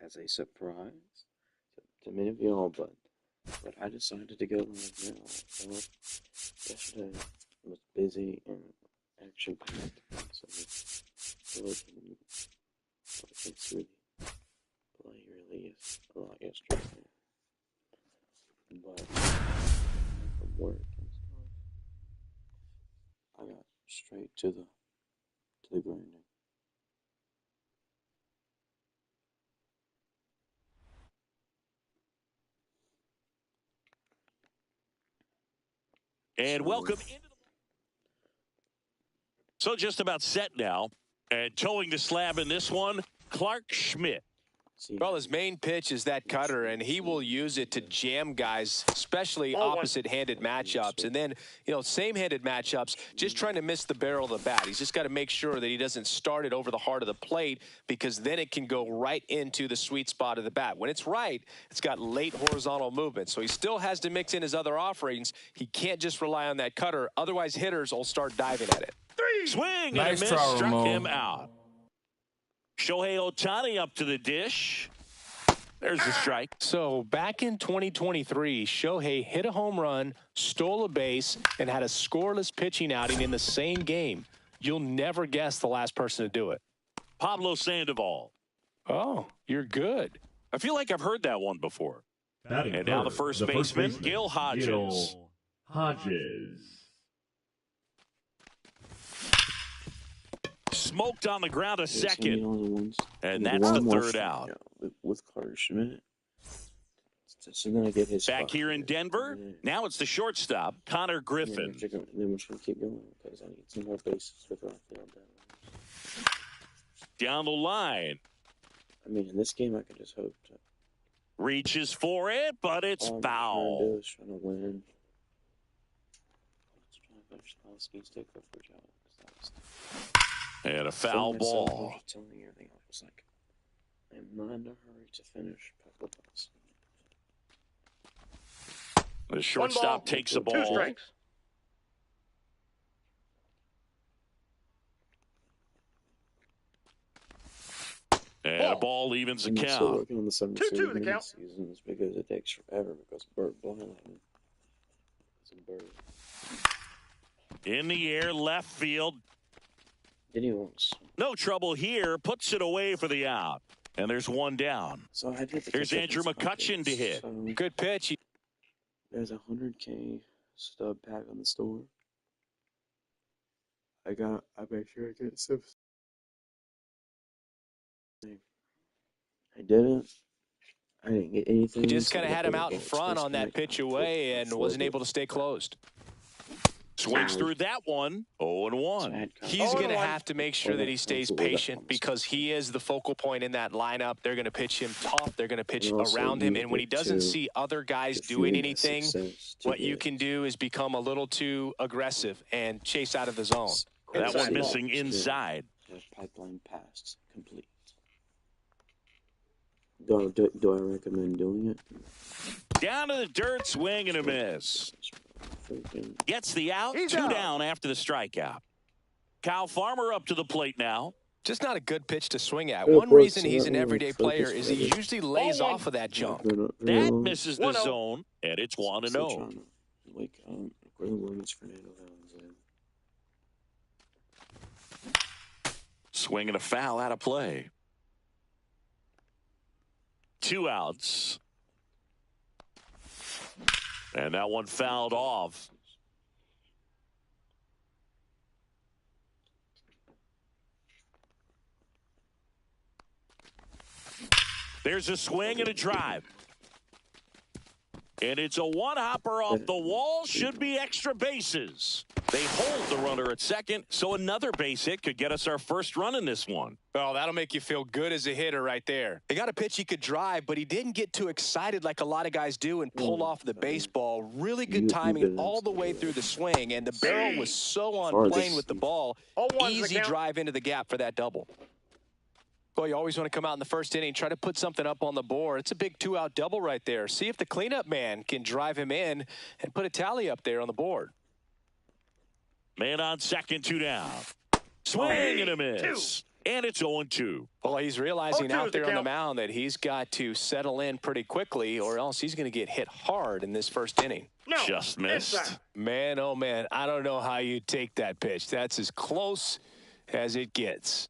as a surprise to many of y'all, but I decided to go live now. Yesterday I was busy and actually packed, so I really couldn't really play really a lot yesterday. But from work and stuff, I got straight to the grinding. And welcome into the... So just about set now. And towing the slab in this one, Clark Schmidt. Well, his main pitch is that cutter, and he will use it to jam guys, especially opposite-handed matchups. And then, same-handed matchups, just trying to miss the barrel of the bat. He's just got to make sure that he doesn't start it over the heart of the plate, because then it can go right into the sweet spot of the bat. When it's right, it's got late horizontal movement. So he still has to mix in his other offerings. He can't just rely on that cutter. Otherwise, hitters will start diving at it. Swing and a miss, struck him out. Shohei Ohtani up to the dish. There's the strike. So back in 2023, Shohei hit a home run, stole a base, and had a scoreless pitching outing in the same game. You'll never guess the last person to do it. Pablo Sandoval. Oh, you're good. I feel like I've heard that one before. And now the first baseman, Gil Hodges. Gil Hodges. Smoked on the ground a second. And that's the third out. With Clark Schmidt. So then I get his back here in Denver. Now it's the shortstop, Connor Griffin. Then we're just going to keep going because I need some more bases with Rafael. Down the line. I mean, in this game, I could just hope to. Reaches for it, but it's foul. Trying to win. And a foul ball. Telling me everything else, like, I'm not in a hurry to finish. The shortstop takes the ball. 2 strikes. And a ball evens the count. I'm still working on the 2-2 the count. Seasons because it takes forever because Bert Blind. It's a bird. In the air, left field. No trouble here. Puts it away for the out. And there's one down. So I did Here's Andrew McCutchen to hit. So good pitch. There's a 100K stub pack on the store. I make sure I get some. I didn't get anything. He just kind of had him out in front on that pitch away and wasn't able to stay closed. Swings through that one. 0-1. He's going to have to make sure that he stays patient because he is the focal point in that lineup. They're going to pitch him tough. They're going to pitch around him. And when he doesn't see other guys doing anything, what you can do is become a little too aggressive and chase out of the zone. That one missing inside. Pipeline pass complete. Do I recommend doing it? Down to the dirt, swing and a miss. Gets the out, He's 2 out. down after the strikeout. Kyle Farmer up to the plate now. Just not a good pitch to swing at. One reason he's an everyday player is he usually lays off of that jump. That misses the zone, and it's 1-0. Swing and a foul out of play. 2 outs. And that one fouled off. There's a swing and a drive. And it's a one-hopper off the wall. Should be extra bases. They hold the runner at second, so another base hit could get us our first run in this one. Well, that'll make you feel good as a hitter right there. He got a pitch he could drive, but he didn't get too excited like a lot of guys do and pull off the baseball. Really good timing all the way through the swing, and the barrel was so on plane with the ball. Easy drive into the gap for that double. Well, you always want to come out in the first inning, try to put something up on the board. It's a big 2-out double right there. See if the cleanup man can drive him in and put a tally up there on the board. Man on second, 2 down. Swing and a miss. And it's 0-2. Well, he's realizing 0-2 out is the there on the count. mound that he's got to settle in pretty quickly or else he's going to get hit hard in this first inning. No. Just missed. Inside. Man, oh, man, I don't know how you take that pitch. That's as close as it gets.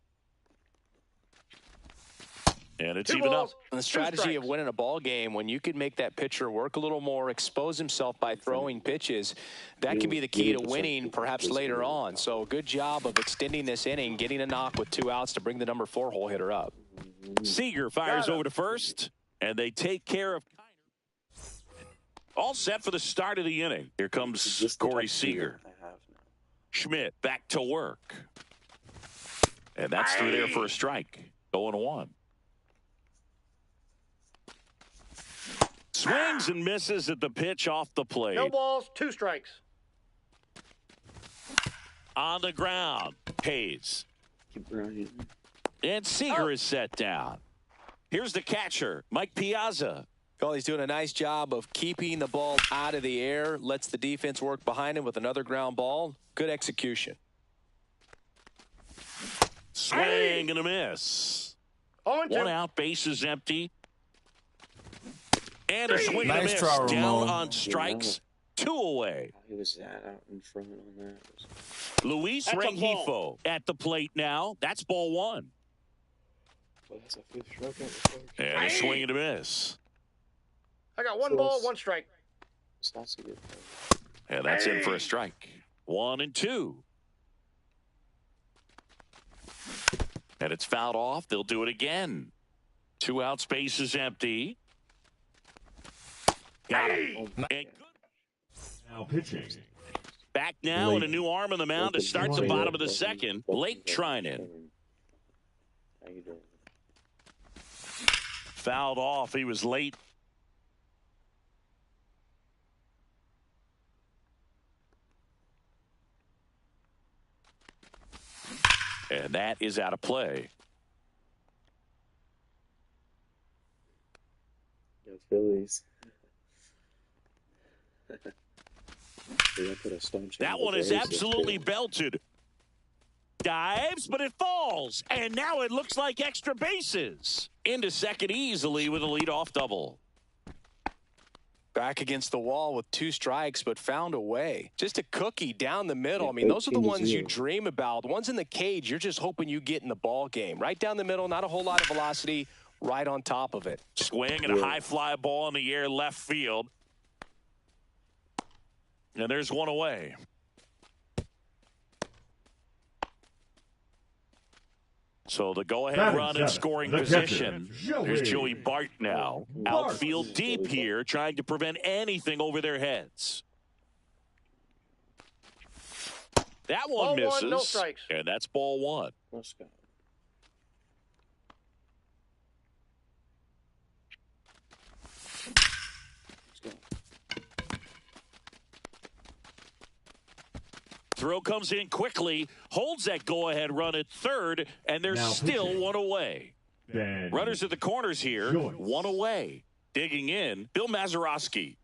And it's 2 even up. balls, And the 2 strategy strikes. of winning a ball game, when you can make that pitcher work a little more, expose himself by throwing pitches, that can be the key to winning perhaps later on. So good job of extending this inning, getting a knock with 2 outs to bring the number 4 hole hitter up. Seager fires over to first, and they take care of Kiner. All set for the start of the inning. Here comes Corey Seager. I have now. Schmidt back to work. And that's through there for a strike. 0-1. Swings and misses at the pitch off the plate. No balls, 2 strikes. On the ground, Hayes. Keep grinding. And Seager is set down. Here's the catcher, Mike Piazza. Well, he's doing a nice job of keeping the ball out of the air, lets the defense work behind him with another ground ball. Good execution. Swing and a miss. 0-2. 1 out, base is empty. And a swing and a Nice miss. try, Down Ramon. on strikes. 2 away. He was that out in front on that. Luis That's a Rengifo at the plate now. That's ball 1. Well, that's a 5th strikeout. And a swing and a miss. I got 1 ball, 1 strike. It's not so good. And that's in for a strike. 1-2. And it's fouled off. They'll do it again. 2 out, space is empty. Got him. And good. Now pitching. Back now and a new arm on the mound to start the bottom of the second. Blake Trinan. How you doing? Fouled off. He was late. And that is out of play. Yo, Phillies. Dude, I put a stone chain That on one the is base absolutely yesterday. belted. Dives, but it falls. And now it looks like extra bases. Into second easily with a leadoff double. Back against the wall with 2 strikes, but found a way. Just a cookie down the middle. I mean, those are the ones you dream about. The ones in the cage, you're just hoping you get in the ball game. Right down the middle, not a whole lot of velocity, right on top of it. Swing and a high fly ball in the air left field. And there's 1 away. So the go-ahead Batting run in seventh, scoring the position. catcher, Here's Joey Joey Bart now. Bart. Outfield deep here, trying to prevent anything over their heads. That one Ball 1, misses. no strikes. And that's ball 1. Let's go. Let's go. Throw comes in quickly, holds that go-ahead run at third, and there's Now still pitching. 1 away. Ben Runners at the corners here, Joyce. 1 away. Digging in, Bill Mazeroski.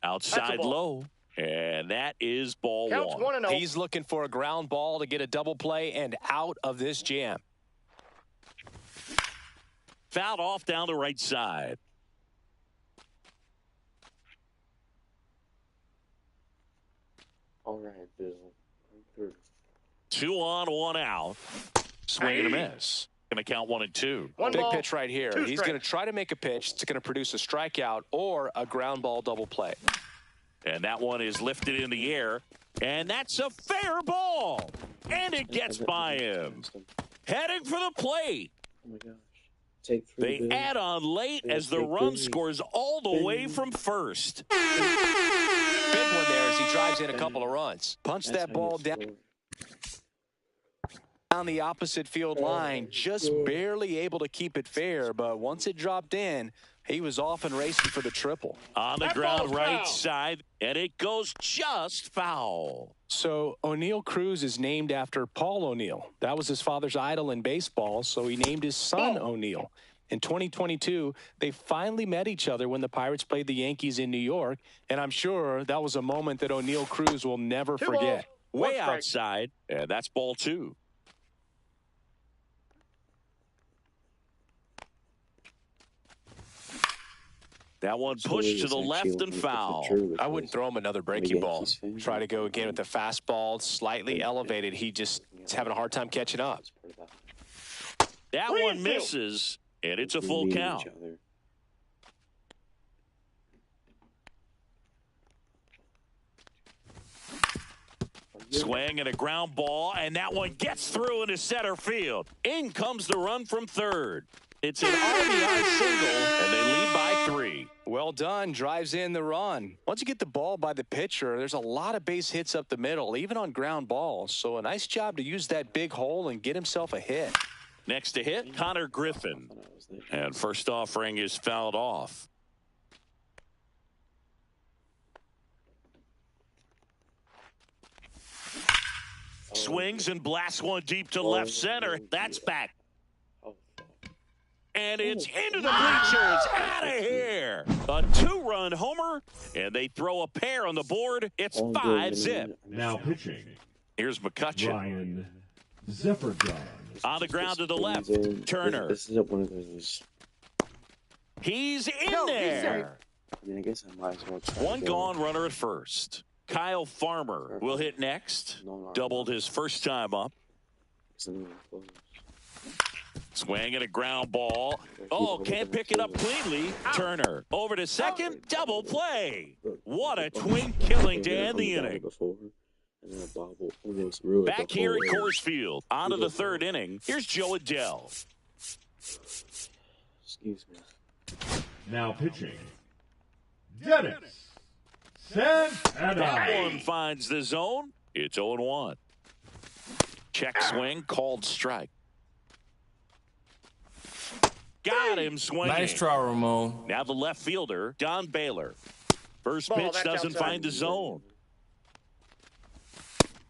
Outside ball. low, and that is ball Counts 1. 1-0. He's looking for a ground ball to get a double play and out of this jam. Fouled off down the right side. All right, Bill. I'm through. 2 on, 1 out. Swing and a miss. Going to count 1 and 2. 1 Big ball, pitch right here. 2 He's strikes. going to try to make a pitch that's going to produce a strikeout or a ground ball double play. And that one is lifted in the air. And that's a fair ball. And it gets by him. Heading for the plate. Oh my gosh. Take 3, They Bill. add on late Yeah, as the take run 3. scores all the way from first. Big one there as he drives in a couple of runs. Punch That's that how ball you down score. the opposite field line, just barely able to keep it fair, but once it dropped in, he was off and racing for the triple. On the That ground ball's right foul. side, and it goes just foul. So O'Neill Cruz is named after Paul O'Neill. That was his father's idol in baseball, so he named his son O'Neill. In 2022, they finally met each other when the Pirates played the Yankees in New York, and I'm sure that was a moment that O'Neill Cruz will never 2 forget. balls, way outside, and that's ball 2. That one pushed to the left and foul. I wouldn't throw him another breaking ball. Try to go again with the fastball, slightly elevated. He just is having a hard time catching up. That one misses, and it's a full count. Swing and a ground ball, and that one gets through into center field. In comes the run from third. It's an RBI single, and they lead by 3. Well done. Drives in the run. Once you get the ball by the pitcher, there's a lot of base hits up the middle, even on ground balls. So a nice job to use that big hole and get himself a hit. Next to hit, Connor Griffin. And first offering is fouled off. Swings and blasts one deep to left center. That's back. And it's into the bleachers. Out of here. A 2-run homer, and they throw a pair on the board. It's 5-zip. Now pitching. Here's McCutcheon. Ryan Zephyrdon. On the ground to the left. Turner. This is one of those. He's in there. I mean, I guess I might as well try. One gone, runner at first. Kyle Farmer will hit next. Doubled his first time up. Swing and a ground ball. Oh, can't pick it up cleanly. Turner over to second. Double play. What a twin killing to end the inning. Back here at Coors Field. On to the third inning. Here's Joe Adele. Excuse me. Now pitching. Dennis Santana. That one finds the zone. It's 0-1. Check swing, called strike. Got him swinging. Nice try, Ramon. Now the left fielder, Don Baylor. First pitch doesn't find the zone.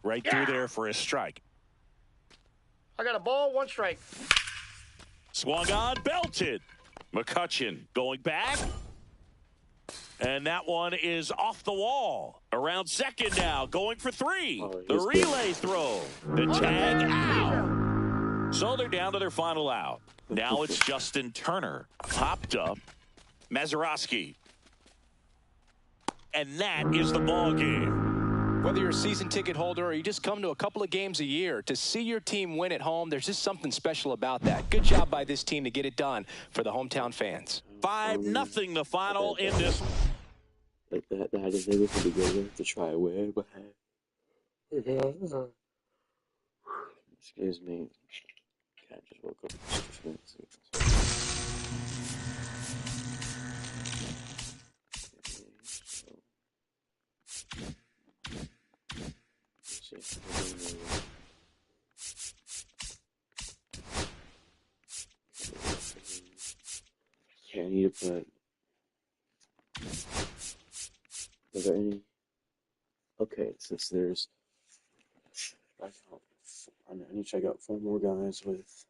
Right through there for a strike. I got a ball, 1 strike. Swung on, belted. McCutcheon going back. And that one is off the wall. Around second now, going for 3. The relay throw. The tag out. So they're down to their final out. Now it's Justin Turner. Popped up. Mazeroski. And that is the ball game. Whether you're a season ticket holder or you just come to a couple of games a year, to see your team win at home, there's just something special about that. Good job by this team to get it done for the hometown fans. 5-0 the final in this. Like that I didn't think it would be good to try away, but excuse me. I just woke up. Okay, I need to put. Are there any? Okay, since there's. I need to check out 4 more guys with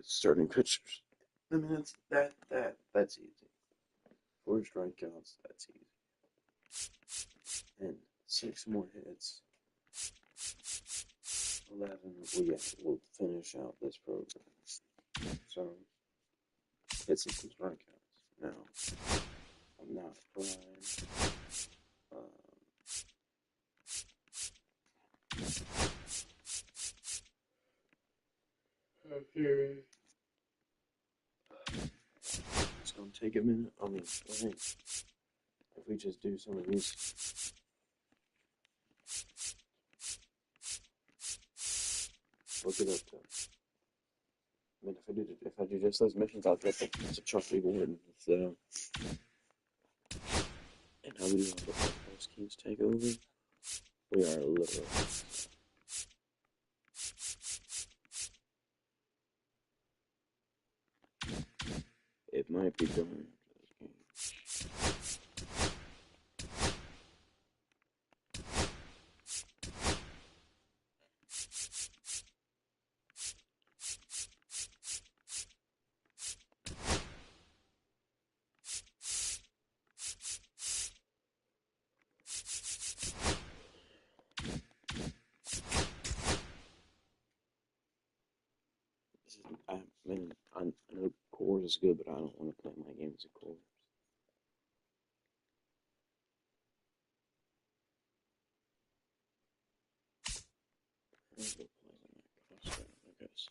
starting pitchers. I mean, that's easy. 4 strikeouts, that's easy. And 6 more hits. 11. We'll finish out this program. So, hits and some strikeouts. Now, I'm not flying. It's gonna take a minute. I mean, if we just do some of these. Look it up, though. I mean, if I do just those missions, I'll get the trophy reward. So, and how we do the post keys take over? We are a little. It might be done. I mean, I know Coors is good, but I don't want to play my games at Coors. I'll go play them at Costco, I guess.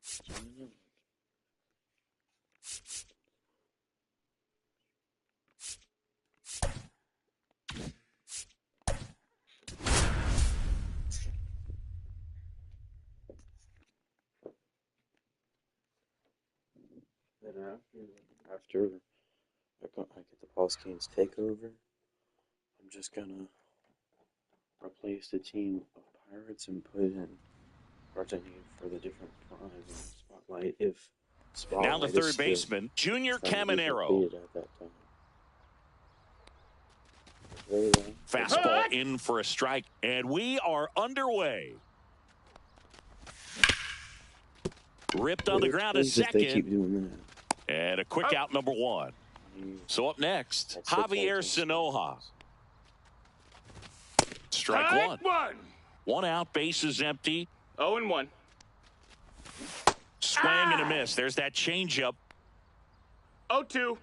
So I don't know. Then after I get the Boss Games takeover, I'm just gonna replace the team of Pirates and put in Bartending for the different prize Spotlight if Spotlight Now the third baseman, Junior Caminero. At that time. Very well. Fastball in for a strike, and we are underway. Ripped on the ground a second. They keep doing that. And a quick out, number one. So up next, Javier Sanoja. Strike one. One out, bases empty. 0-1. Swing and a miss. There's that changeup. 0-2.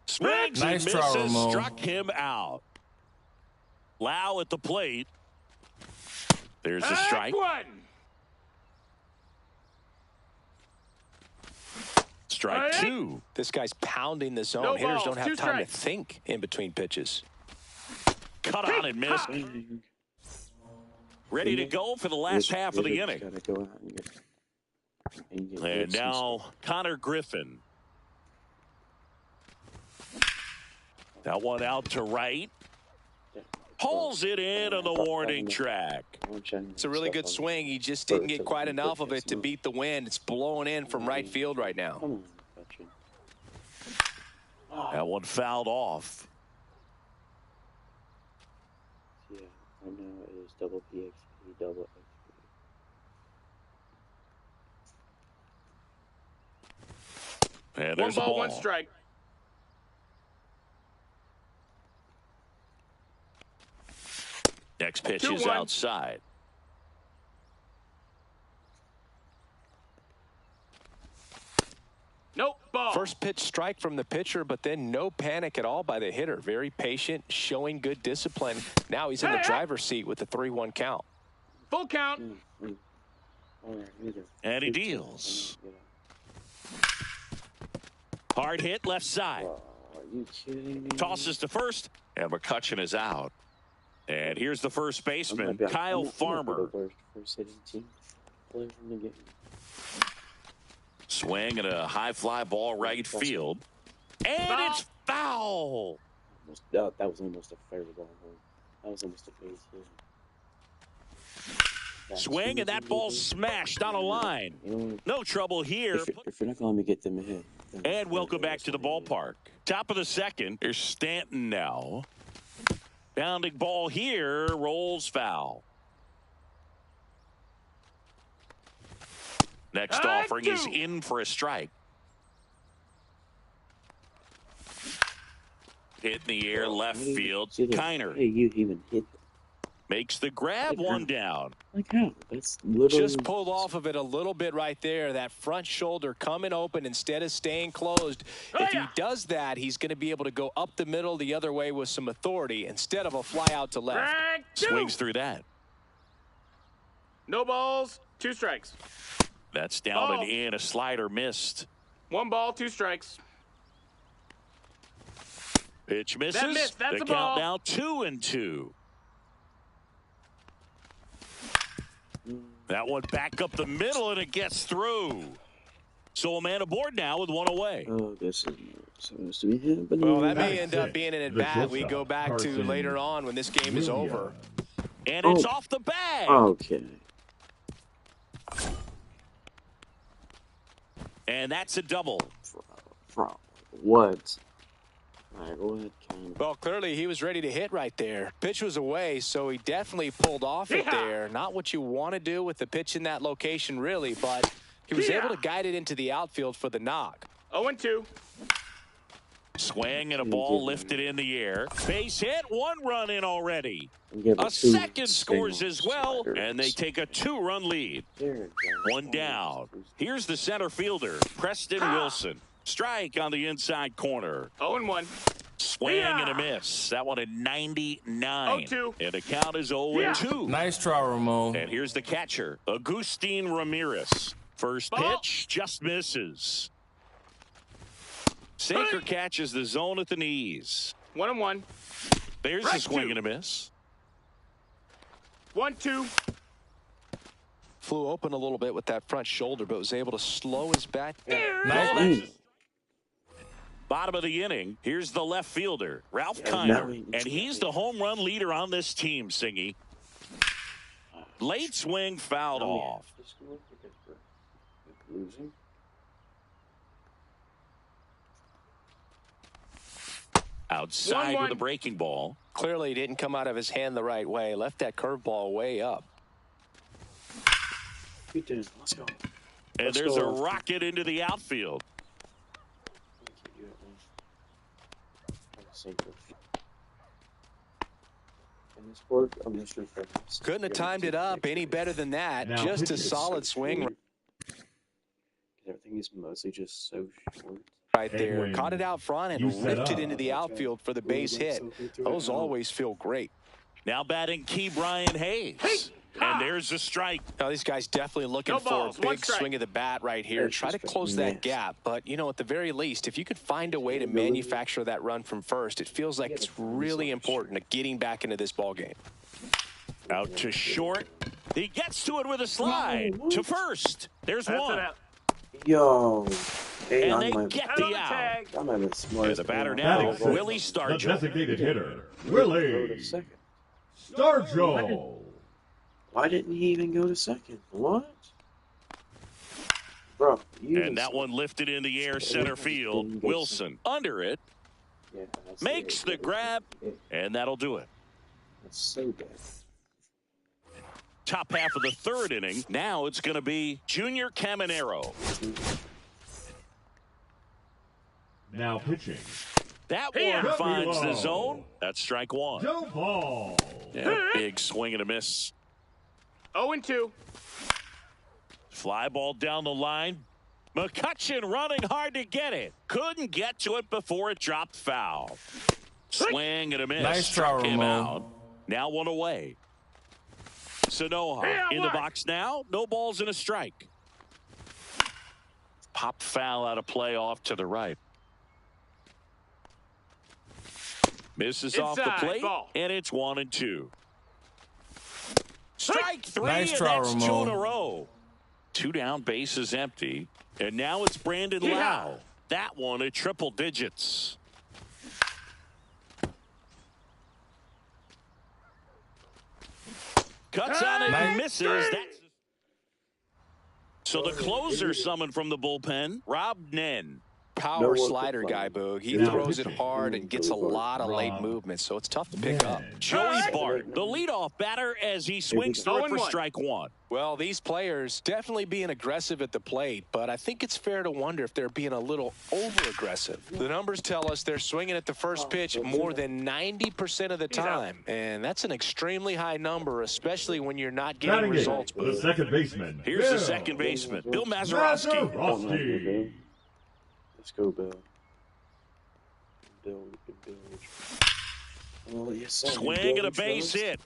Swings and Nice try, misses. Ramon. Struck him out. Lau at the plate. There's a strike. Strike two. This guy's pounding the zone. No Hitters balls, don't have 2 time to strikes. think in between pitches. Cut on and missed. Ready to go for the last half of the inning. Gotta go out and get And now Connor Griffin. That one out to right. Pulls it in on the warning track. It's a really good swing. He just didn't get quite enough of it to beat the wind. It's blowing in from right field right now. Come on, Fletcher. That one fouled off. Yeah, right now it is double PXP, double XP. And One there's a ball, ball. 1 strike. Next pitch is 2-1. outside. Nope, ball. First pitch strike from the pitcher, but then no panic at all by the hitter. Very patient, showing good discipline. Now he's in the driver's seat with the 3-1 count. Full count. And he deals. Hard hit left side. Oh, are you kidding me? Tosses to first, and McCutchen is out. And here's the first baseman, Kyle Farmer. First hitting team player in the game. Swing and a high fly ball right field. And Foul. it's foul. That was almost a fair ball. That was almost a base hit. Swing and that ball smashed on a line. No trouble here. If you're not going to let me get them hit. And welcome back to the ballpark. Top of the second. Here's Stanton now. Bounding ball here. Rolls foul. Next offering is in for a strike. Hit in the air, left field. Kiner Hey, you even hit them. makes the grab, one down. Like how? That's literally Just pulled off of it a little bit right there. That front shoulder coming open instead of staying closed. If he does that, he's going to be able to go up the middle the other way with some authority instead of a fly out to left. Swings through that. No balls, 2 strikes. That's down and in. A slider missed. 1 ball, 2 strikes. Pitch misses. That missed. That's the a count ball. now 2-2. That one back up the middle, and it gets through. So a man aboard now with one away. Oh, this is supposed to be happening. Well, that may That's end up it. being an The at-bat we shortstop, go back to Carson later on when this game is Williams. over. And it's off the bag. Okay. And that's a double. What? All right, what kind of... Well, clearly he was ready to hit right there. Pitch was away, so he definitely pulled off it there. Not what you want to do with the pitch in that location, really, but he was able to guide it into the outfield for the knock. 0-2. Swing and a ball lifted in the air. Base hit, 1 run in already. Give A it two second scores single as well, sliders. and they take a 2-run lead. There, 1 down. Here's the center fielder, Preston Wilson. Strike on the inside corner. 0-1. Swing and a miss. That one at 99. 0-2. And the count is 0-2. Nice try, Ramon. And here's the catcher, Agustin Ramirez. First pitch just misses. Sinker catches the zone at the knees. 1-1. There's a swing and a miss. 1-2. Flew open a little bit with that front shoulder, but was able to slow his bat. Nice. Bottom of the inning. Here's the left fielder, Ralph Kiner. And he's the home run leader on this team, Singy. Late swing fouled off. Losing. Outside 1-1. with a breaking ball. Clearly didn't come out of his hand the right way. Left that curveball way up. Let's go. And Let's there's go. a rocket into the outfield. Couldn't have timed it up any better than that. Now Just a pitches. solid swing Everything is mostly just so short. right there. When Caught it out front and you set ripped it up. into the outfield for the base hit. Those always feel great. Now batting Key Brian Hayes. And there's a strike. Now, these guys definitely looking No for balls, a one big strike. swing of the bat right here. That's Try to just close nasty. that gap. But, you know, at the very least, if you could find a way to manufacture that run from first, it feels like it's really important to getting back into this ball game. Out to short. He gets to it with a slide. To first. There's That's one. it out. Yo, hey, And they I'm get Out on the the out. tag. I'm the And smartest the batter man. now, Batting six, Willie the Stargell. designated hitter, Go to Willie second. Stargell. Why didn't he even go to second? What? Bro, you And that one lifted in the air center field. Wilson under it. Yeah, that's Makes the grab. And that'll do it. That's so bad. Top half of the third inning. Now it's going to be Junior Caminero. Now pitching, That Here. one finds the Low. zone. That's strike one. Joe Paul. Yeah, big swing and a miss. 0-2. Fly ball down the line. McCutchen running hard to get it. Couldn't get to it before it dropped foul. Swing and a miss. Nice try, Struck him Ramon. out. Now one away. Sanoja Hey, in the what? box now. No balls and a strike. Pop foul out of play off to the right. Misses off the Inside, plate, ball. and it's 1-2. Strike three, Nice and try, that's two Ramon. in a row. 2 down, bases empty. And now it's Brandon Yeah. Lau. That one at triple digits. Cuts on it and misses. That's... So the closer summoned from the bullpen, Rob Nen. Power No work slider with guy, fun. Boog. He Now throws it pitching. hard and gets a lot of late Rob. movement, so it's tough to pick up. Joey Bart, the leadoff batter, as he swings through it for 0-1. strike one. Well, these players definitely being aggressive at the plate, but I think it's fair to wonder if they're being a little over-aggressive. The numbers tell us they're swinging at the first pitch more than 90% of the time, and that's an extremely high number, especially when you're not getting Batting results. it, the second baseman. Here's Bill the second baseman, Bill Mazeroski. Mazeroski. Let's go, Bill. Bill. Oh, yes, sir. Swing and a Bill, base trust. hit.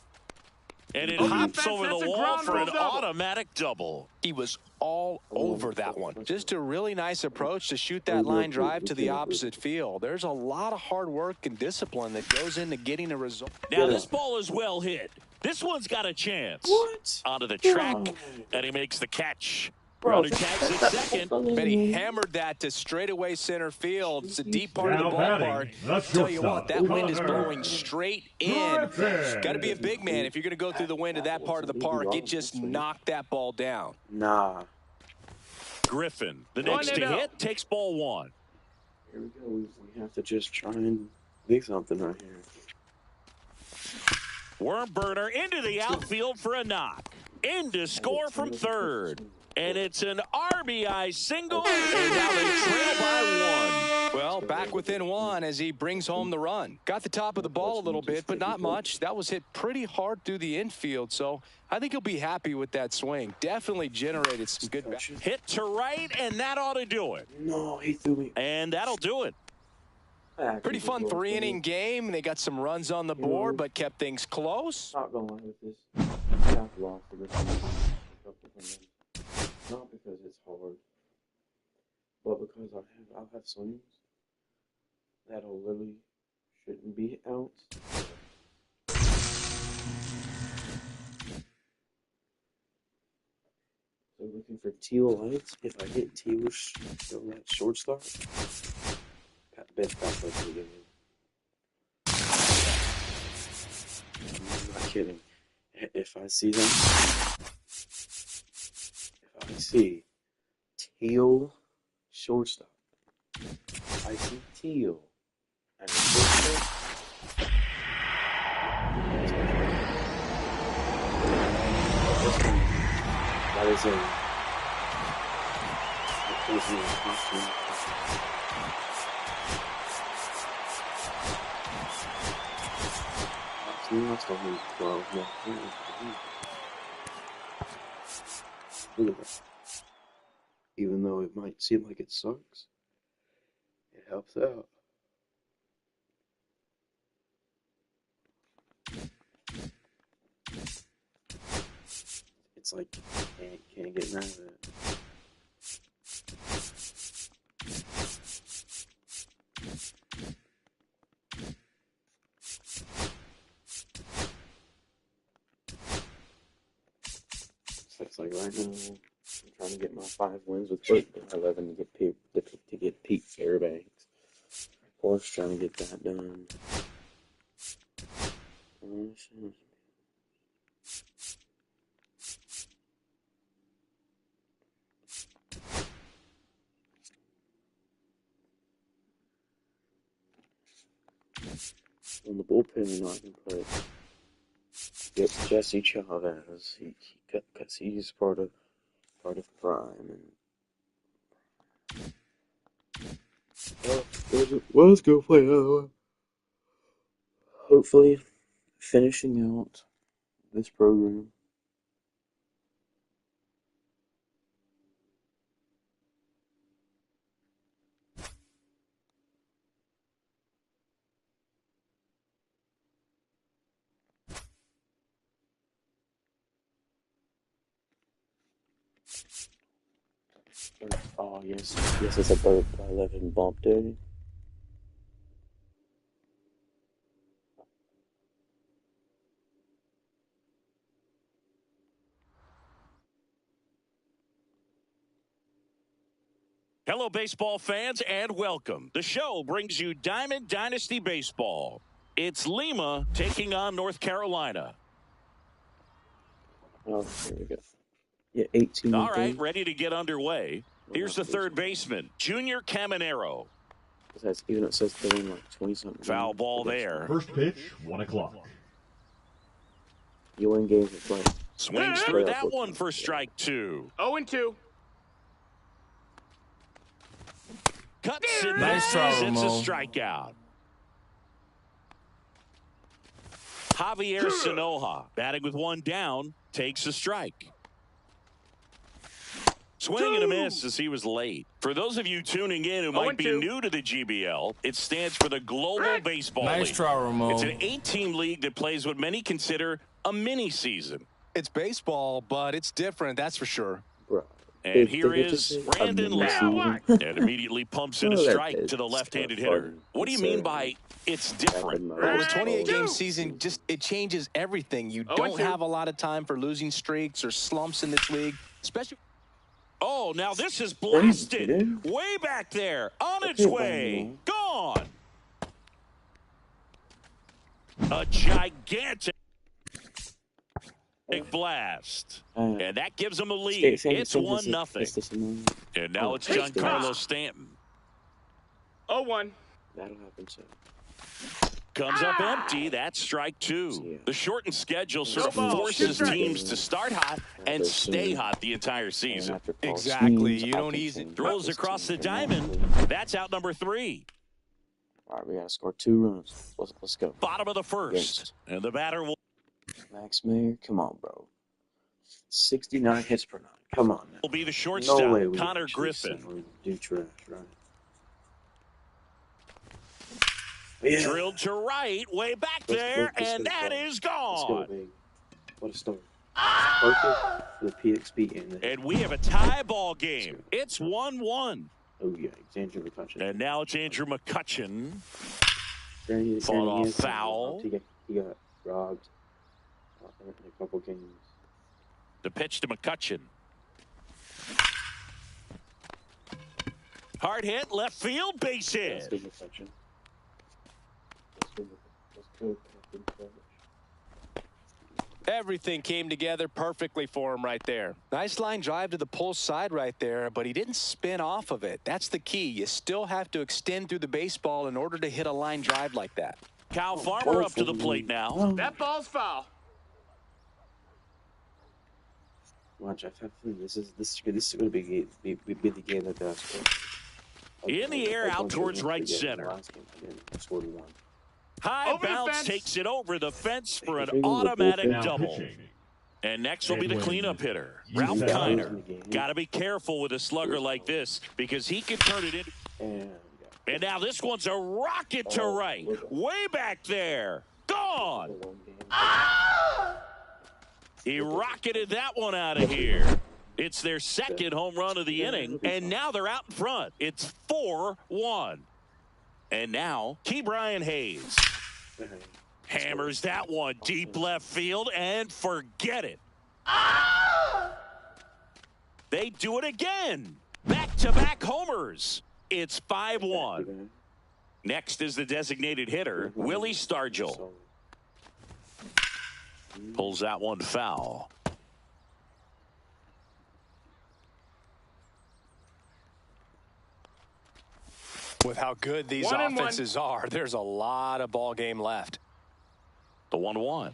And it Oh, hops defense, over that's the a wall ground for rule an double. automatic double. He was all over that one. Just a really nice approach to shoot that line drive to the opposite field. There's a lot of hard work and discipline that goes into getting a result. Now this ball is well hit. This one's got a chance. What? Onto the track, Bro. and he makes the catch. Bro, Runner tags at second. But he hammered that to straightaway center field. It's a deep part of the Now batting, ballpark. the Tell you what, shortstop, that wind is Connor. blowing straight in. Griffin. Got to be a big man if you're going to go through the wind of that part of the park. It just knocked that ball down. Nah. Griffin, the next to 1-0. hit, takes ball one. Here we go. We have to just try and do something right here. Worm burner into the outfield for a knock. In to score from third. And it's an RBI single, and now they trail by one. Well, back within one as he brings home the run. Got the top of the ball a little bit, but not much. That was hit pretty hard through the infield, so I think he'll be happy with that swing. Definitely generated some good hit to right, and that ought to do it. No, he threw me. And that'll do it. Pretty fun 3-inning game. They got some runs on the board, but kept things close. Not gonna lie with this. I've lost to this one. Not because it's hard, but because I'll have swings that'll literally shouldn't be out. So looking for teal lights. If I hit teal right shortstop, best back up to game. I'm not kidding. If I see them, if I see teal shortstop, I see teal and shortstop. That is a Look at that. Even though it might seem like it sucks, it helps out. It's like can't get mad at it. It's like right now, I'm trying to get my 5 wins with 11 to get Pete Fairbanks. Of course, trying to get that done. On the bullpen, I can put get Jesse Chavez. Because he's part of Prime. And let's go play another one. Hopefully, finishing out this program. Oh, yes, it's a bird by 11 bump, dude. Hello, baseball fans, and welcome. The show brings you Diamond Dynasty Baseball. It's Lima taking on North Carolina. Oh, here we go. Yeah, 18. All right, ready to get underway. Here's the third baseman, Junior Caminero. Even it says they're in like 20-something. Foul ball there. First pitch, 1 o'clock. You win games with play. Swings through that one for strike 2. 0-2. Cuts and Nice try, it's a Ramon. strikeout. Javier Sanoja, batting with 1 down, takes a strike. Swing and a miss as he was late. For those of you tuning in who might be new to the GBL, it stands for the Global Baseball League. Nice try, Ramon. It's an 8-team league that plays what many consider a mini season. It's baseball, but it's different, that's for sure. Bro. And here is Brandon Lee. And immediately pumps in a strike to the left-handed hitter. What do you mean by it's different? Well, the 28-game season, it changes everything. You don't have a lot of time for losing streaks or slumps in this league, especially. Oh, now this is blasted. Way back there. On its way. Gone. A gigantic blast. And that gives them a lead. It's 1-0. And now it's Giancarlo Stanton. 0-1. That'll happen soon. Comes up empty. That's strike 2. The shortened schedule sort of ball. forces Two strikes. teams to start hot and stay hot the entire season. Exactly. You don't ease it. Throws across the diamond. That's out number 3. All right, we got to score 2 runs. Let's go. Bottom of the first. And the batter will Max Mayer, come on, bro. 69 hits per 9. Come on, man. be the shortstop, No way we Connor actually Griffin. said we do trash, right? Yeah. Drilled to right, way back there, and that is Let's go, gone. big. What a start. Perfect for the PXP. And we have a tie ball game. It's 1-1. Oh, yeah, it's Andrew McCutcheon. And now it's Andrew McCutcheon. Granny Fought off has foul. He got robbed in a couple games. The pitch to McCutcheon. Hard hit, left field, base Let's hit. go, McCutcheon. Let's go. Everything came together perfectly for him right there. Nice line drive to the pull side right there, but he didn't spin off of it. That's the key. You still have to extend through the baseball in order to hit a line drive like that. Kyle Farmer up to the plate now. That ball's foul. Watch, I have a feeling this is going to be the game that does. In the air, out towards right center. Last game, I didn't score 1. High Over the bounce fence. takes it over the fence for an Fingers are automatic both Now double. pitching. And next will be the Edwin cleanup hitter, Ralph Yusef. Kiner. Got to be careful with a slugger like this because he can turn it into. And And now this one's a rocket to right. Way back there. Gone. He rocketed that one out of here. It's their second home run of the inning, and now they're out in front. It's 4-1. And now, Key Brian Hayes hammers that one deep left field and forget it. They do it again. Back-to-back homers. It's 5-1. Next is the designated hitter, Willie Stargell. Pulls that one foul. With how good these 1-1. offenses are, there's a lot of ball game left. The 1-1.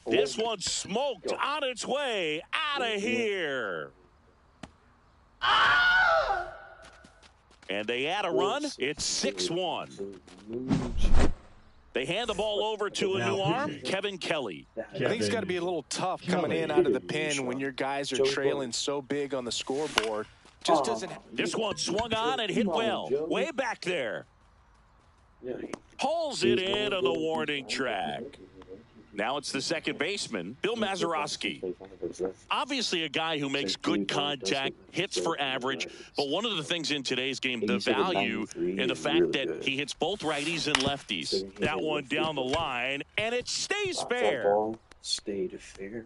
This one smoked on its way out of here. And they add a run. It's 6-1. They hand the ball over to a new arm, Kevin Kelly. I think it's got to be a little tough coming in out of the pen when your guys are trailing so big on the scoreboard. Just doesn't. This one swung on and hit well. Way back there. Pulls it in on the warning track. Now it's the second baseman, Bill Mazeroski. Obviously a guy who makes good contact, hits for average, but one of the things in today's game, the value in the fact that he hits both righties and lefties. That one down the line, and it stays fair. That ball stayed fair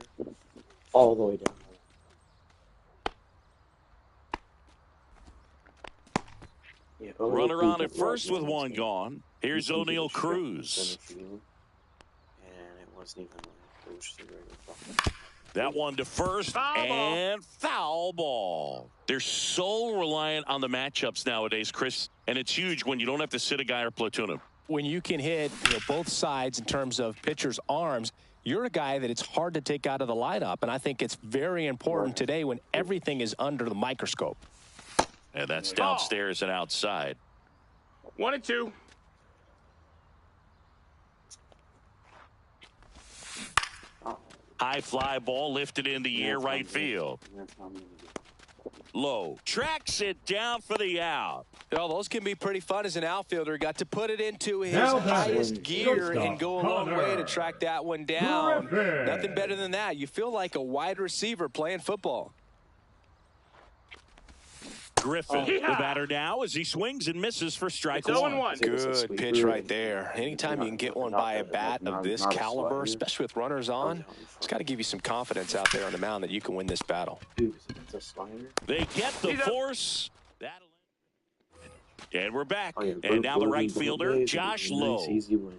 all the way down. Runner on at first with one gone. Here's O'Neal Cruz. That one to first and foul ball. They're so reliant on the matchups nowadays, Chris, and it's huge when you don't have to sit a guy or platoon him. When you can hit both sides in terms of pitchers' arms, you're a guy that it's hard to take out of the lineup, and I think it's very important today when everything is under the microscope. And that's downstairs and outside. 1-2. High fly ball lifted in the air right field. Low. Tracks it down for the out. Those can be pretty fun as an outfielder. Got to put it into his Now highest gear shortstop, and go a long Connor way to track that one down. Griffin. Nothing better than that. You feel like a wide receiver playing football. Griffin, the batter now as he swings and misses for strike It's one. 0-1. Good pitch right there. Anytime you can get one by a bat of this caliber, especially with runners on, it's got to give you some confidence out there on the mound that you can win this battle. They get the force. And we're back. Oh, yeah, And now the right Birdie, fielder, Birdie, Josh nice, Lowe. easy win.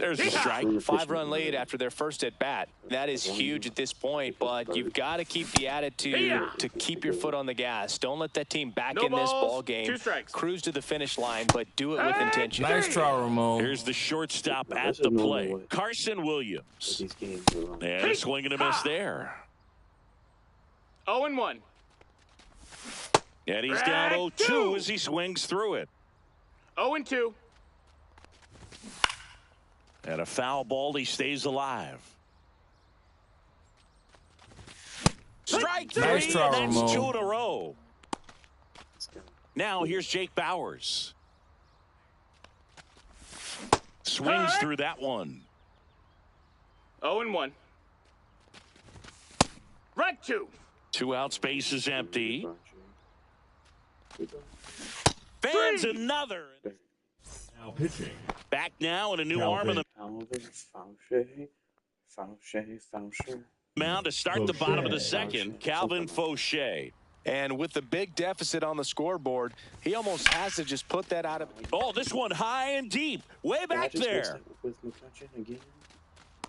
There's a strike. 5-run lead after their first at bat. That is huge at this point, but you've got to keep the attitude to keep your foot on the gas. Don't let that team back in this ball game. Cruise to the finish line, but do it with intention. Nice try, Ramon. Here's the shortstop at the plate, Carson Williams. And a swing and a miss there. 0-1. And he's down 0-2 as he swings through it. 0-2. And a foul ball, he stays alive. Strike three, nice try, and that's Ramon. 2 in a row. Now here's Jake Bauers. Swings through that one. 0-1. Right 2. 2 out, space is empty. Fans another. Now pitching. Back now and a new Calvin. arm in the Faucher. mound to start the bottom of the second. Calvin Faucher. And with the big deficit on the scoreboard, he almost has to just put that out of. Oh, this one high and deep. Way back there. With McCutcheon again.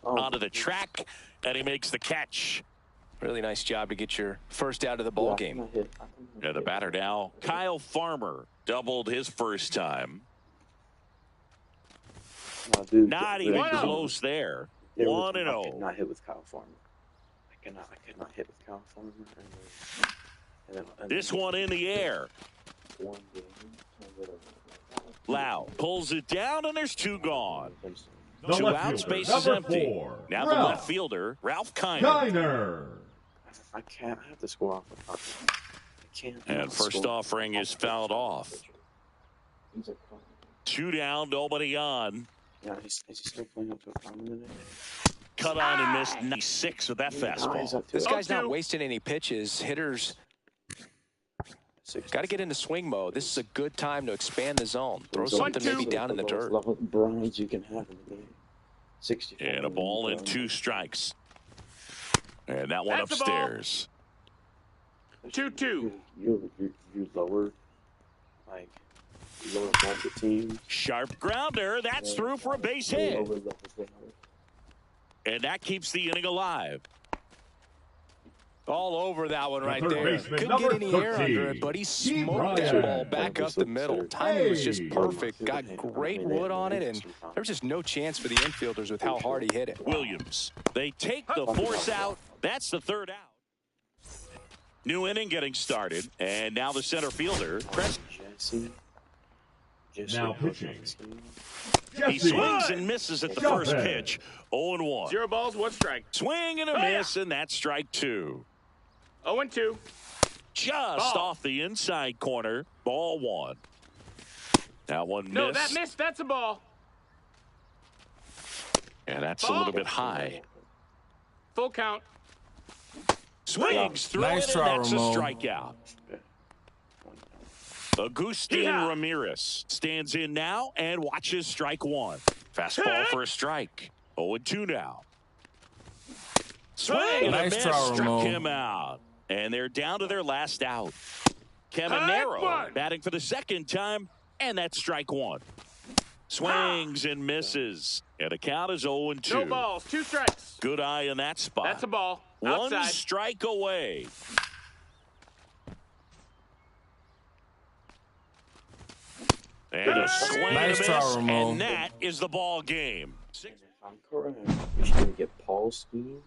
Onto the track, and he makes the catch. Really nice job to get your first out of the ball game. And the batter now, Kyle Farmer, doubled his first time. Not even close there. 1-0. I could not hit with Kyle Farmer. I could not hit with Kyle Farmer. And This one in the air. One game. Lau pulls it down, and there's 2 gone. The 2 left out, fielder, space is number empty. 4, Now the left fielder, Ralph Kiner. Kiner. I can't. I have to score off the top. I can't. And first offering is fouled off. 2 down, nobody on. Yeah, is he still playing up to a problem today? Cut on and missed 96 with that fastball. This guy's not wasting any pitches. Hitters got to get into swing mode. This is a good time to expand the zone. Throw something maybe down in the dirt. Bronze you can have in the game. 64. And a ball and 2 strikes. And that one That's upstairs. 2-2. You lower, like, lower market teams. Sharp grounder. That's through for a base hit. And that keeps the inning alive. All over that one right third there. baseman, Couldn't number get any air 13, under it, but he Steve smoked that Ryan. ball back up the middle. Timing was just perfect. Got Hey, great wood on it, and there was just no chance for the infielders with how hard he hit it. Williams. They take the force out. That's the 3rd out. New inning getting started. And now the center fielder, Jesse. Now pitching. He swings and misses at the first pitch. 0-1. 0 balls, 1 strike. Swing and a miss, and that's strike 2. 0-2. Just off the inside corner. Ball 1. That one missed. No, that missed. That's a ball. And that's a little bit high. Full count. Swings through Nice it, try, and that's a Ramon. strikeout. Agustin Ramirez stands in now and watches strike 1. Fastball for a strike. 0-2 now. Swing and a Nice miss, try, struck Ramon. him out. And they're down to their last out. Caminero batting for the 2nd time, and that's strike 1. Swings and misses. And the count is 0-2. No balls, 2 strikes. Good eye in that spot. That's a ball. 1 Outside. strike away. And a swing and a Nice try, miss, Ramon. and that is the ball game. If I'm correct, we should get Paul scheme.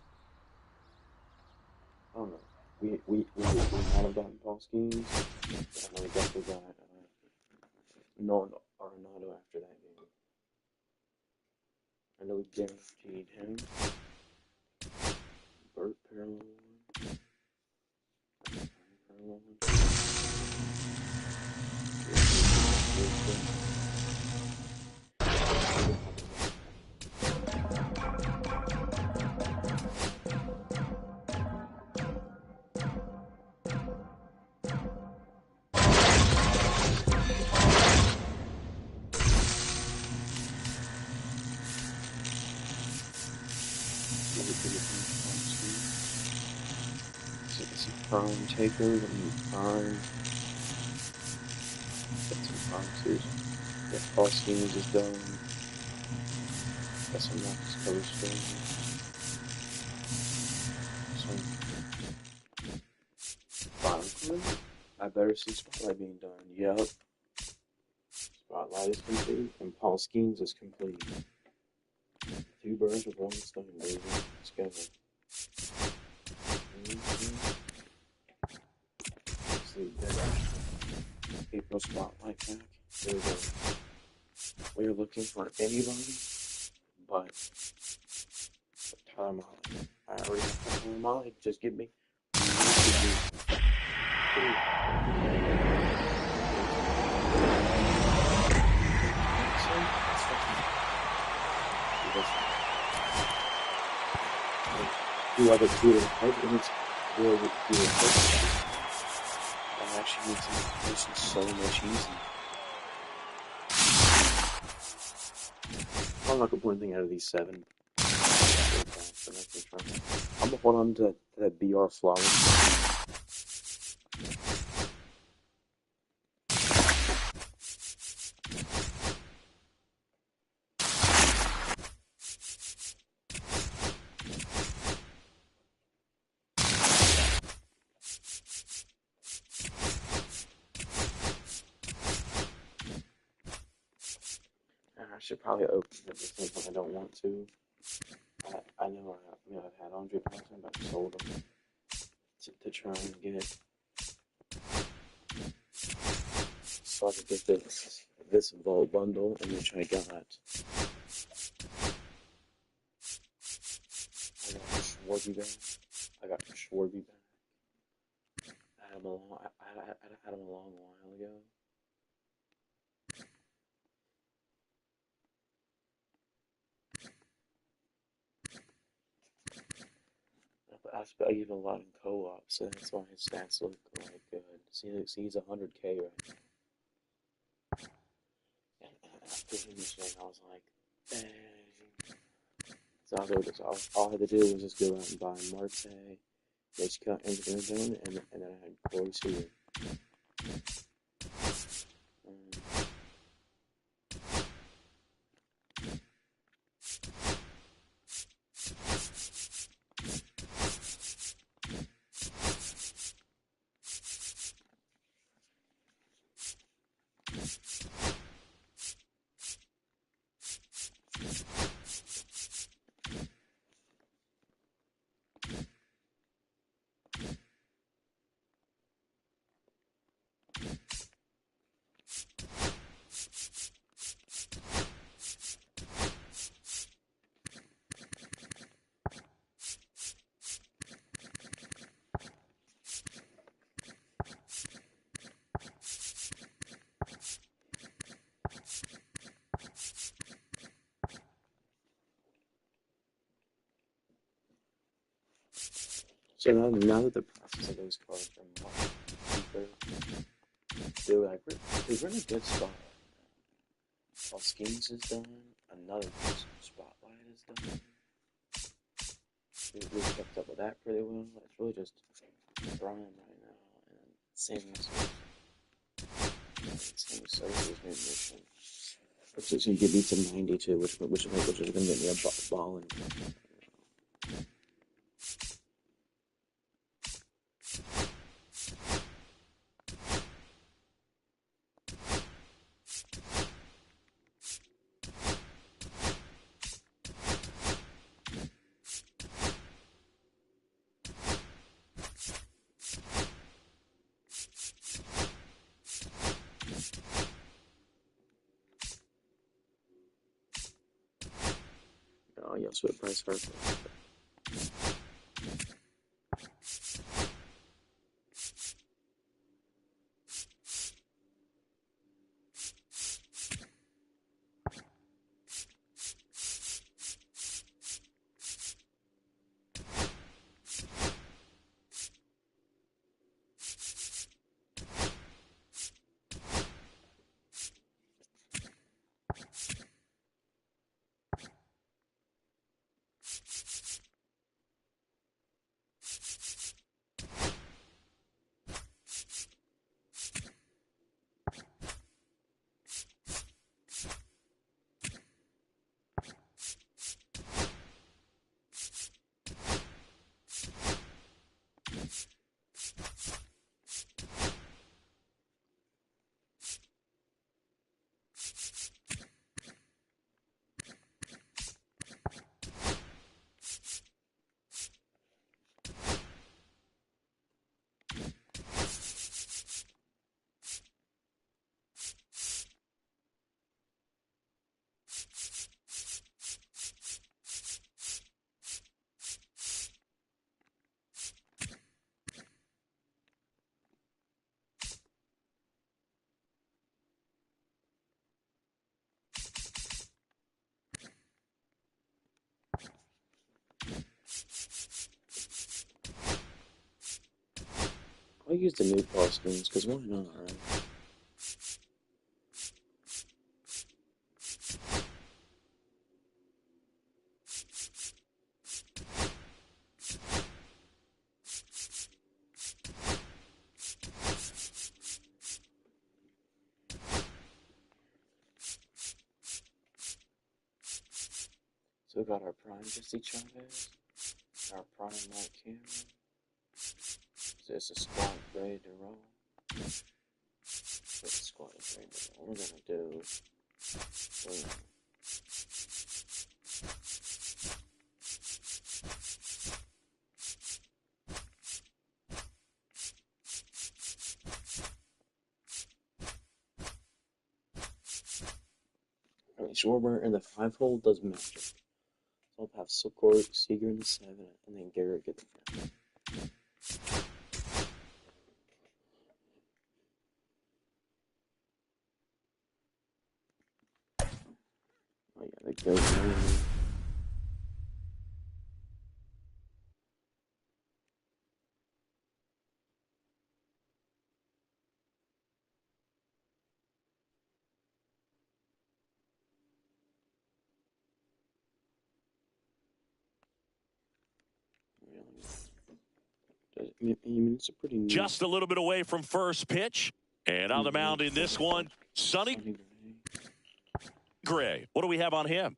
I don't know. We might have gotten Paul schemes. I know we definitely got Nolan Arenado after that game. I know we guaranteed him. Burt Parallel. Prime taker, prime. Get some boxers. The Paul schemes is done. Got some nice coast going on. Some final. I better see Spotlight being done. Yep. Spotlight is complete, and Paul Skeens is complete. 2 birds with 1 stone, baby. Let's go. Let's see. April Spotlight pack. There we go. We are looking for anybody but Tyler Molly. I already have Tyler Molly. Just give me. Whoever tweeted headwinds will do it. That actually makes this so much easier. I'm not gonna put anything out of these 7. I'm gonna hold on to that BR flawless. I should probably open it at the same time. I don't want to. I know I've had Andre Johnson, but I sold them to try and get so I could get this Vault bundle, and which I got. I got Schwarby back. I had him a long while ago. I give a lot in co-op, so that's why his stats look like good. See, he's 100K right now. And after him this game, I was like, dang. So all I had to do was just go out and buy Marte, Mitch Cut, and then I had Corey Seager. So now that the prices of those cards are much cheaper, we're in a good spot right now. While Schemes is done, another Spotlight is done. We kept up with that pretty well. It's really just Prime right now, and same services new mission, which is going to give me to 92, which is going to get me a ball in. Oh, yeah, so it price hurt. I'll use the new ball screens because why not, right? So we got our prime Jesse Chavez, our prime Mike Cameron. So it's a squad ready to roll. The squad is ready to roll. We're gonna do. Schwarber in the 5-hole does magic. So I'll have Seager in the 7, and then Garrett get the 5. Oh yeah, they go. It's a pretty neat. Just a little bit away from first pitch. And on the mound in this one, Sonny Gray. What do we have on him?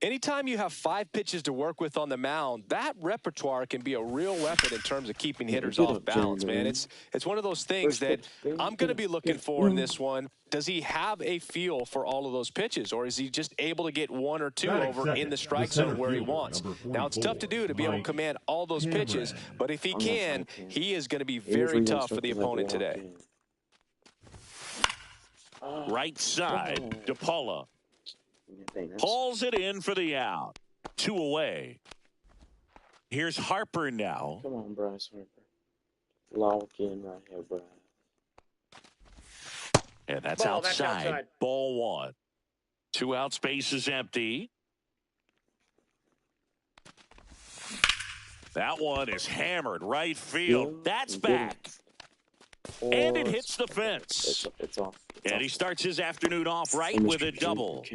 Anytime you have 5 pitches to work with on the mound, that repertoire can be a real weapon in terms of keeping hitters off balance, man. It's one of those things that I'm going to be looking for in this one. Does he have a feel for all of those pitches, or is he just able to get 1 or 2 over in the strike zone where he wants? Now, it's tough to do to be able to command all those pitches, but if he can, he is going to be very tough for the opponent today. Right side, DePaula pulls it in for the out. 2 away. Here's Harper now. Come on, Bryce Harper. Lock in right here, Bryce. And that's outside. Ball 1. 2 out, space is empty. That one is hammered right field. That's back. And it hits the fence. It's off. And he starts his afternoon off right with a double.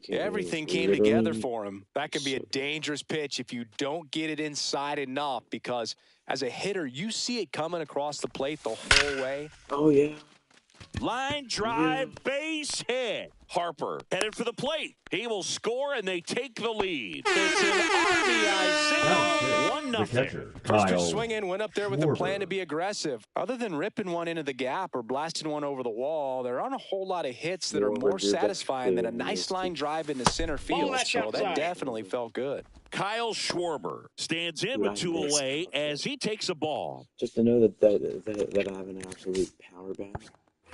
Everything came together for him. That could be a dangerous pitch if you don't get it inside enough, because as a hitter, you see it coming across the plate the whole way. Oh, yeah. Line drive, base hit. Harper headed for the plate. He will score, and they take the lead. It's an RBI single, 1-0. First swinging, went up there with a plan to be aggressive. Other than ripping one into the gap or blasting one over the wall, there aren't a whole lot of hits that are more satisfying than a nice line drive into center field. So that definitely felt good. Kyle Schwarber stands in with 2 away as he takes a ball. Just to know that I have an absolute power bat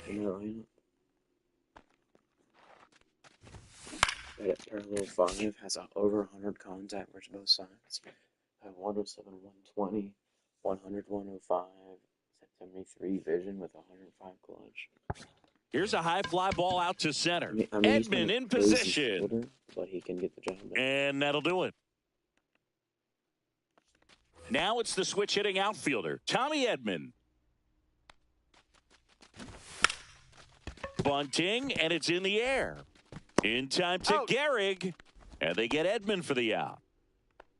in that lineup. That parallel 5 has over 100 contact versus both sides. I have 107, 120, 100, 105, 73 vision with 105 clutch. Here's a high fly ball out to center. I mean, Edman in position. Hitter, but he can get the job done. And that'll do it. Now it's the switch hitting outfielder, Tommy Edman. Bunting, and it's in the air. In time to Gehrig, and they get Edman for the out.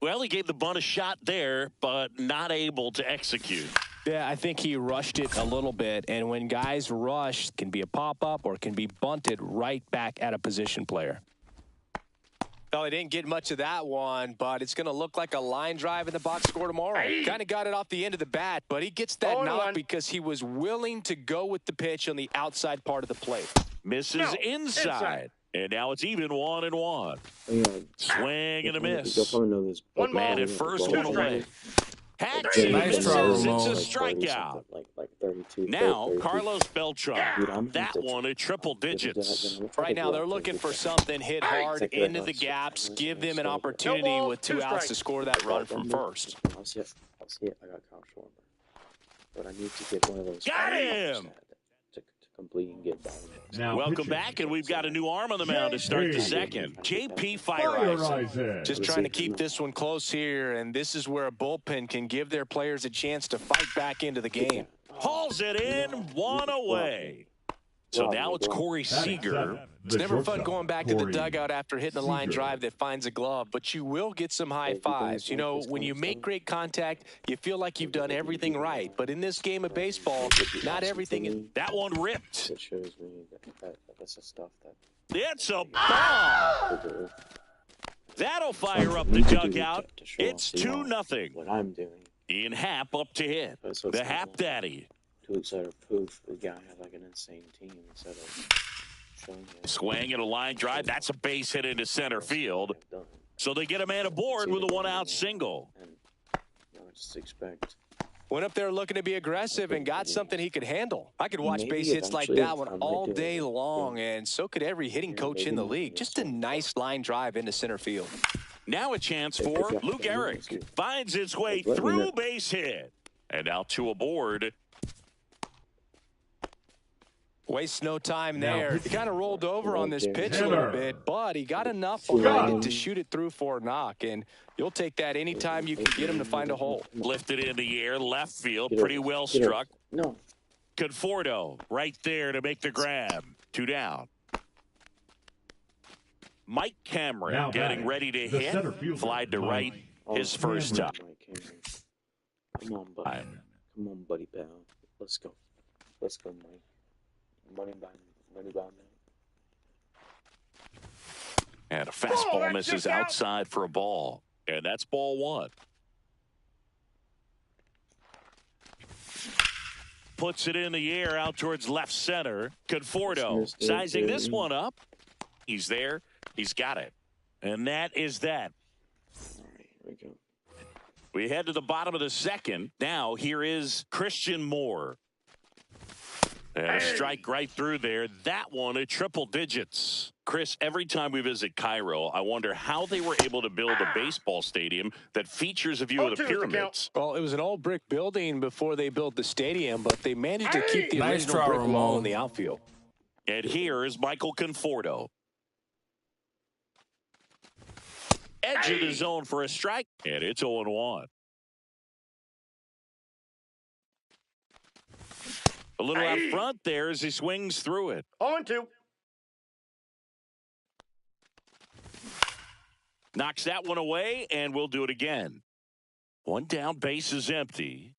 Well, he gave the bunt a shot there, but not able to execute. Yeah, I think he rushed it a little bit, and when guys rush, it can be a pop-up or it can be bunted right back at a position player. Well, he didn't get much of that one, but it's going to look like a line drive in the box score tomorrow. Kind of got it off the end of the bat, but he gets that knock because he was willing to go with the pitch on the outside part of the plate. Misses inside. And now it's even 1-1. Yeah. Swing and a miss. You'll probably know this. One man at first, 1 away. Nice try, It's a Ramon. strikeout. Like 32. Now, 32. Carlos Beltran. That one at triple digits. Right now, they're looking for something hit hard into the gaps, give them an opportunity with 2 outs to score that run from first. I'll see it. I got Kyle Schwarber. But I need to get one of those. Got him! To complete and get by. Now Welcome pitching. back, and we've got a new arm on the mound to start the second. JP Fireeyes. Just trying to keep this one close here, and this is where a bullpen can give their players a chance to fight back into the game. Hauls it in, one away. So now it's Corey Seager. It's never fun going back to the dugout after hitting a line drive that finds a glove, but you will get some high fives. You know, when you make great contact, you feel like you've done everything right. But in this game of baseball, not everything is. That one ripped. It shows me that that's the stuff that. It's a ball. That'll fire up the dugout. It's 2-0. What I'm doing. Ian Happ up to hit. The Happ Daddy. 2 weeks later, poof, the guy had like an insane team instead of showing him. Swing and a line drive. That's a base hit into center field. So they get a man aboard with a 1-out single. And I just expect. Went up there looking to be aggressive and got something he could handle. I could watch Maybe base hits like eventually that one I might all do it. day long, and so could every hitting coach in the league. Just a nice line drive into center field. Now a chance for Luke Eric. Finds his way through base hit. And now 2 aboard. Wastes no time there. He kind of rolled over on this pitch a little Hitter. bit, but he got enough behind it to shoot it through for a knock, and you'll take that anytime you can get him to find a hole. Lifted in the air, left field, pretty well struck. No. Conforto right there to make the grab. 2 down. Mike Cameron Now getting batting, ready to the hit. center fielder, Flied to Mike right his first time. Come on, buddy. Come on, buddy, pal. Let's go. Let's go, Mike. Money by man. And a fastball misses outside for a ball. And that's ball 1. Puts it in the air out towards left center. Conforto sizing this one up. He's there. He's got it. And that is that. All right, here we go. We head to the bottom of the second. Now here is Christian Moore. And a strike right through there. That one at triple digits. Chris, every time we visit Cairo, I wonder how they were able to build a baseball stadium that features a view of the pyramids. Well, it was an old brick building before they built the stadium, but they managed to keep the Nice original try, brick wall Ramon. in the outfield. And here is Michael Conforto. Edge of the zone for a strike. And it's 0-1. A little out front there as he swings through it. 0-2. Knocks that one away, and we'll do it again. 1 down, base is empty.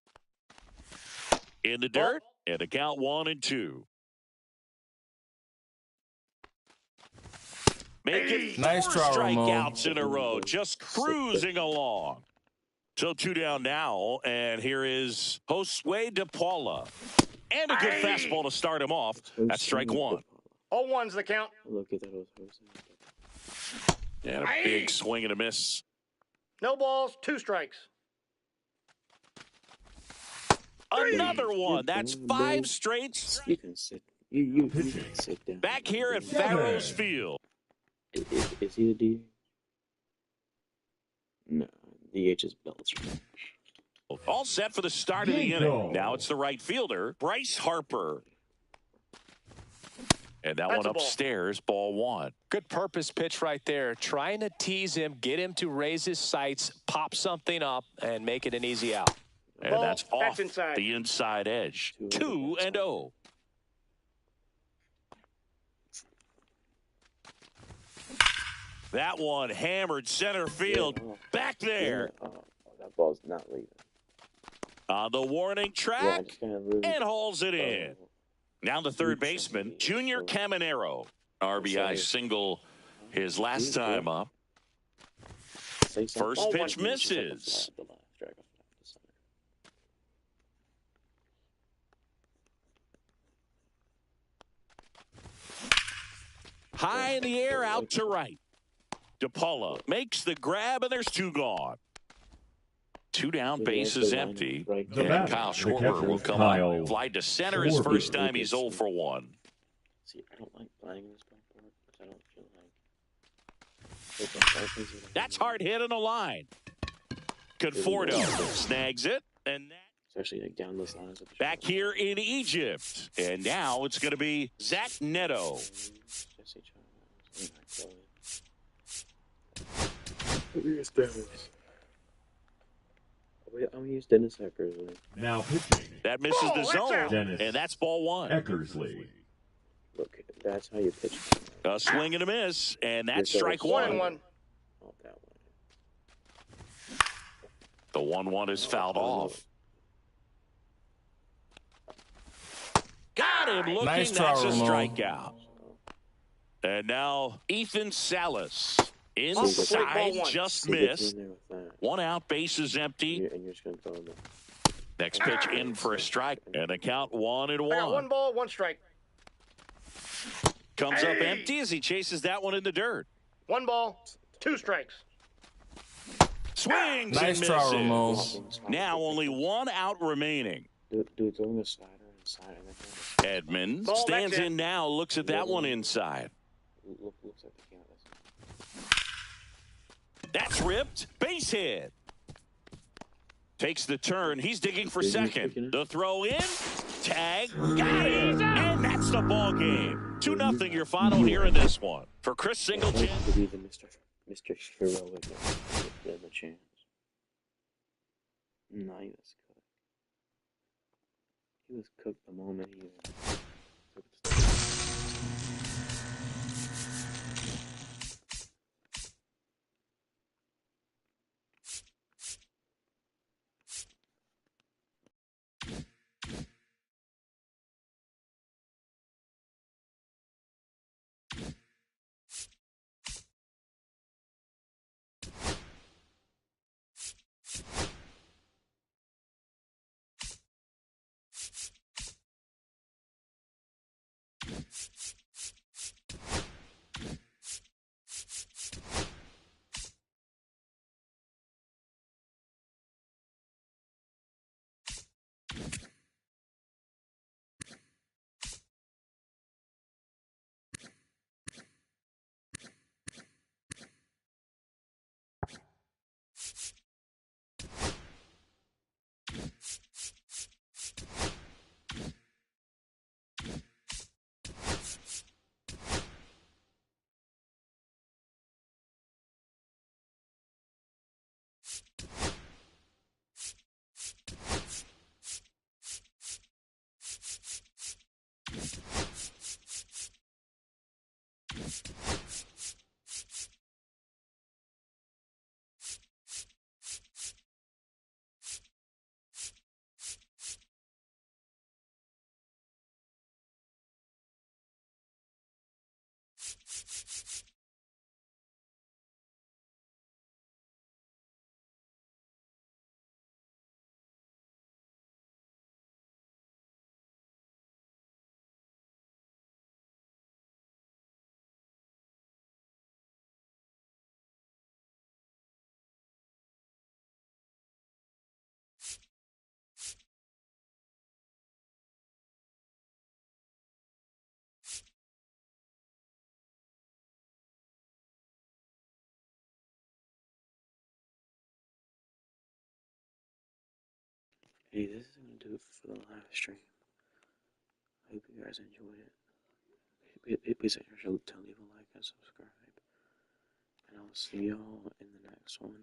In the dirt, and a count 1-2. Making 4 Nice try, Ramon. strikeouts in a row, just cruising along. So 2 down now, and here is Josue De Paula. And a good fastball to start him off. That's strike 1. 0-1's the count. Look at that. And a big swing and a miss. No balls, 2 strikes. Another one. That's 5 straight. You can sit. You can sit down. Back here at Farrows Field. Is he a D? No, DH is Belcher. All set for the start of the inning. Now it's the right fielder, Bryce Harper. And that That's one a ball. upstairs, ball 1. Good purpose pitch right there. Trying to tease him, get him to raise his sights, pop something up, and make it an easy out. And Ball, that's off that's inside. the inside edge. 2-0. That one hammered center field. Back there. Oh, that ball's not leaving. On the warning track. just kinda lose. And hauls it in. Now the third baseman, Junior Caminero. RBI single his last time up. Say something. First pitch misses. The last drag off the center. High in the air, out to right. DePaula makes the grab, and there's 2 gone. 2 down, base is empty. And Kyle Schwarber will come up. Fly to center his first time. He's 0 for 1. See, I don't like playing in this ballpark because I don't feel like. That's hard hit on the line. Conforto snags it, and that. especially like down those lines. Back here in Egypt. And now it's going to be Zach Neto. Jesse Charles. Here's Dennis. I'm going to use Dennis Eckersley. Now pitching. That misses the zone. Dennis And that's ball one. Eckersley. Look, that's how you pitch. A swing and a miss. And that's Yes, strike One one. and one. Oh, that one. The 1-1 is fouled off. Got him looking. Nice That's try, a Ramon. strikeout. And now Ethan Salas. Ball Inside, one. just See, get you missed. in there with that. One out, bases empty. And you're just going to throw him. Next pitch in for a strike. And a count 1-1. I got 1 ball, 1 strike. Comes up empty as he chases that one in the dirt. 1 ball, 2 strikes. Swings Nice and try, misses. Ramon. Now only 1 out remaining. Dude, throwing a slider inside. And then Edmund Ball stands back there. in now, looks at that one inside. looks like the count. That's ripped. Base hit. Takes the turn. He's digging for second. The throw in. Tag. Got it. And that's the ball game. 2-0 your final here in this one. For Chris Singleton. To be the Mr. Heroic. Give a chance. No, he was cooked. He was cooked the moment he took the step. Hey, this is going to do it for the live stream. I hope you guys enjoyed it. Please leave a like and subscribe. And I'll see y'all in the next one.